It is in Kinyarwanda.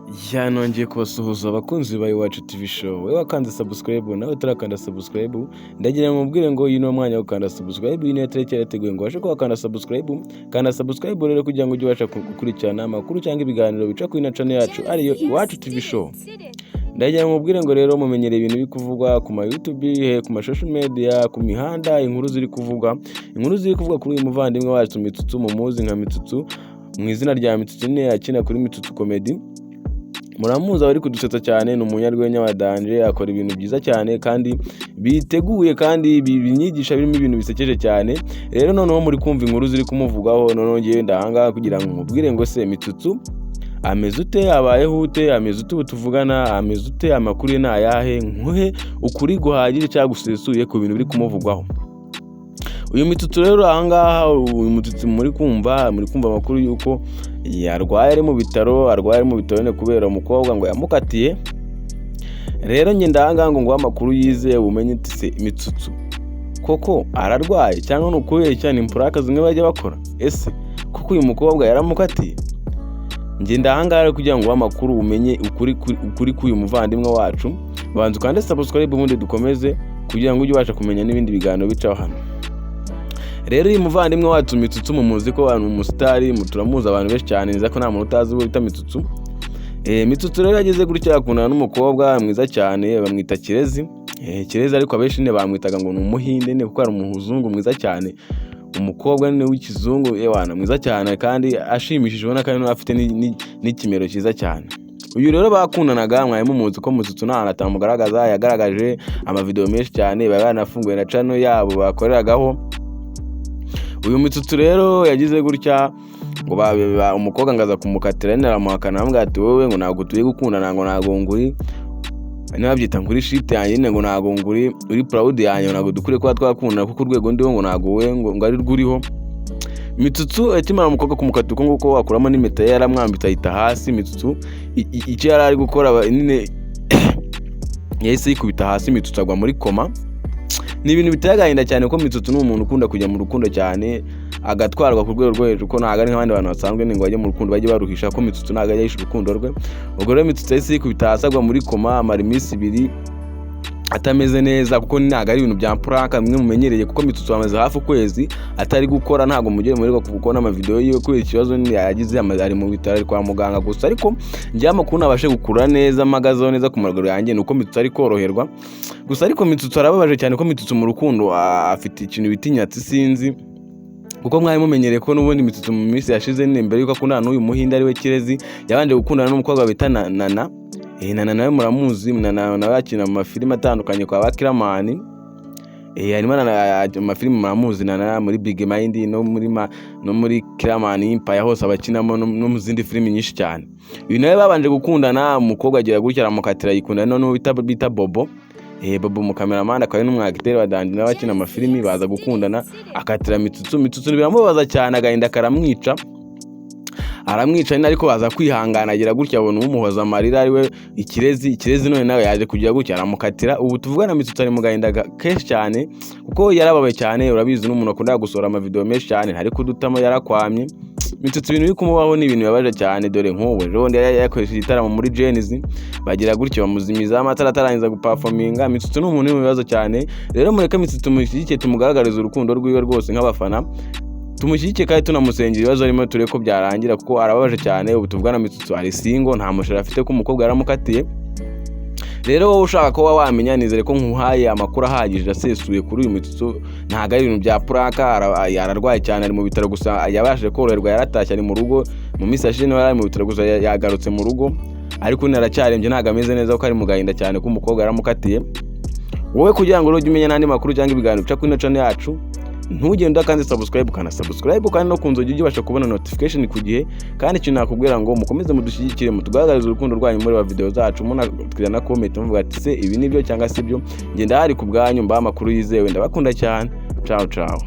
Nongeye kubasuhuza abakunzi ba Iwacu TV show. Wewe wakanze subscribe nawe utarakanda subscribe, ndagira ngo mubwire ngo uyu ni umwanya wo gukanda subscribe. Iyi ni tariki yateguye ngo washe wakanda subscribe. Kanda subscribe rero kugira ngo ujye ubasha gukurikirana amakuru cyangwa ibiganiro bica kuri na channel yacu ariyo Iwacu TV show. Ndagira ngo mubwire ngo rero mumenyere ibintu biri kuvugwa ku ma YouTube, ku ma social media, ku mihanda, inkuru ziri kuvugwa kuri uyu muvandimwe wacu Mitsutsu, mumuzi nka Mitsutsu mu izina rya Mitsutsu, ne akina kuri Mitsutsu Comedy. Muramuza bari kudusetsa cyane, ni umunyarwenya wa danje, akora ibintu byiza cyane kandi biteguye kandi binyigisha birimo ibintu bisekeje cyane. Rero noneho muri kumva inkuru ziri kumuvugaho, noneho ngiye ndahanga kugira ngo mubwire ngo se Mitsutsu ameze ute, abayeho ute, ameze ute tuvugana, ameze ute, amakuru ye nayahe, nkuhe ukuri guhagije cyangwa gusesuye ku bintu biri kumuvugwaho. Uyu Mitsutsu rero ahangaha, uyu Mitsutsu muri kumva amakuru yuko yarwaye ari mu bitaro ne kubera umukobwa ngo yamukatiye. Rero nge ndahanga ngo amakuru yize umenye ati se Mitsutsu koko ararwaye cyangwa n'ukubera cyane impuraka zimwe bajya bakora, ese kuko uyu mukobwa yaramukatiye. Nge ndahanga kugira ngo amakuru umenye ukuri k'uyu muvandimwe wacu. Banza ukande subscribe ubundi dukomeze kugira ngo ujye ubasha kumenya n'ibindi biganiro bicaho hano. Rero uyu muvandimwe wacu Mitsutsu mumuzi ko abantu umusitari, turamuzi abantu benshi cyane, neza ko nta muntu utazi uwo bita Mitsutsu. Mitsutsu rero yageze gutya akundana n'umukobwa mwiza cyane bamwita Kirezi. Kirezi ariko abenshi ne bamwitaga ngo ni umuhinde ne kuko ari umuzungu mwiza cyane. Umukobwa ne w'ikizungu ewana mwiza cyane kandi ashimishije, ubona kandi afite n'ikimero cyiza cyane. Uyu rero bakundanaga mwaye mumuzi ko Mitsutsu nta atamugaragaza, yagaragaje amavideo menshi cyane, banafunguye na channel yabo bakoreragaho. Uyu Mitsutsu rero yagize gutya ngo umukobwa ngaza kumukatira, naramuhakana amubwira ati wowe ngo ntabwo tuye gukundana, ngo ntabwo nguri nabyita nguri shit yanjye, ngo ntabwo nguri uri proud yanjye, ntabwo dukure kuba twakundana kuko urwego ndiho ngo ntabwo we ngo ari rwuriho. Mitsutsu akimara umukobwa kumukata uko nguko akuramo n'impeta ye yaramwambita ahita hasi. Mitsutsu icyo yari ari gukora nyine yahise yikubita hasi, Mitsutsu agwa muri koma. Ni ibintu biteye agahinda cyane ko Mitsutsu ni umuntu ukunda kujya mu rukundo cyane, agatwarwa ku rwego rwo hejuru, ko ntabwo ari nk'abandi bantu basanzwe ngo bajye mu rukundo bajye baruhisha, ko Mitsutsu ntabwo yahisha urukundo rwe. Ubwo rero Mitsutsu yahise yikubita hasi agwa muri koma, amara iminsi 2 atameze neza, kuko ntabwo ari ibintu bya prank mwe mumenyereye, kuko Mitsutsu amaze hafi ukwezi atari gukora, ntabwo mugere muri kubona amavideo yiwe kubera ikibazo yagize, ari mu bitaro ari kwa muganga gusa. Ariko njye amakuru nabashe gukura neza, magazo neza ku maguru yanjye, nuko Mitsutsu ari koroherwa gusa. Ariko Mitsutsu arababaje cyane ko Mitsutsu mu rukundo afite ikintu bitinyatsi sinzi, kuko mwari mumenyereye ko n'ubundi Mitsutsu mu minsi yashize mbere yuko akundana n'uyu muhinde ari we Kirezi, yabanje gukundana n'umukobwa bita Nana. Nana nawe muramuzi, Nana nawe akina mu mafilime atandukanye kwa Bakiramani. Harimo amafilime muramuzi Nana muri Big Mind no muri Kiramani Empire, hose abakinamo no mu zindi filime nyinshi cyane. Uyu nawe babanje gukundana, umukobwa agira gutya aramukatira, yikundana no bita Bobo. Bobo mu cameraman akaba n'umwagiteri wa danje nawe akina amafilime, baza gukundana akatira Mitsutsu biramubaza cyane, agahinda karamwica. Aramwica ni ariko baza kwihangana, agira gutya abona umuhoza amarira ari we Kirezi none nawe yaje kugira gutya aramukatira. Ubu tuvugana Mitsutsu ari mu gahinda kenshi cyane, kuko yarababaye cyane. Urabizi n'umuntu akunda gusora amavideo menshi cyane, hari kudutamo yarakwamye. Mitsutsu ibintu biri kumubaho ni ibintu bibabaje cyane, dore nk'ubu ejo yakoresheje igitaramo muri Genesis, bagira gutya bamuzimiza amatara atarangiza guperforminga. Mitsutsu ni umuntu w'ibibazo cyane. Rero mureke Mitsutsu mushyigike, tumugaragariza urukundo rwiwe rwose nk'abafana, tumushyigike kandi tunamusengera ibibazo arimo tureko ko byarangira, kuko arababaje cyane. Ubu tuvugana Mitsutsu ari single, nta mushara afite ko umukobwa yaramukatiye. Rero wowe ushaka ko wamenya, nizere ko nkuhaye amakuru ahagije asesuye kuri uyu Mitsutsu. Ntago ari ibintu bya prank, yararwaye cyane, ari mu bitaro gusa yabashije koroherwa, yaratashye ari mu rugo. Mu minsi yashize yari mu bitaro gusa yagarutse mu rugo, ariko naracyarembye, ntago ameze neza kuko ari mu gahinda cyane ko umukobwa yaramukatiye. Wowe kugira ngo ujye umenya n'andi makuru cyangwa ibiganiro bica kuri channel yacu, ntugende kandi subscribe, kana subscribe kandi no kunzoga ujye ubasha kubona notification ku gihe. Kandi ikintu nakubwira ngo mukomeze mudushyigikire, mutugaragarize urukundo rwanyu muri video zacu, munatwira na comment muvuga ati se ibi nibyo cyangwa se ibyo. Ngenda hari ku bwanyu, mba amakuru yizewe, ndabakunda cyane. Ciao ciao.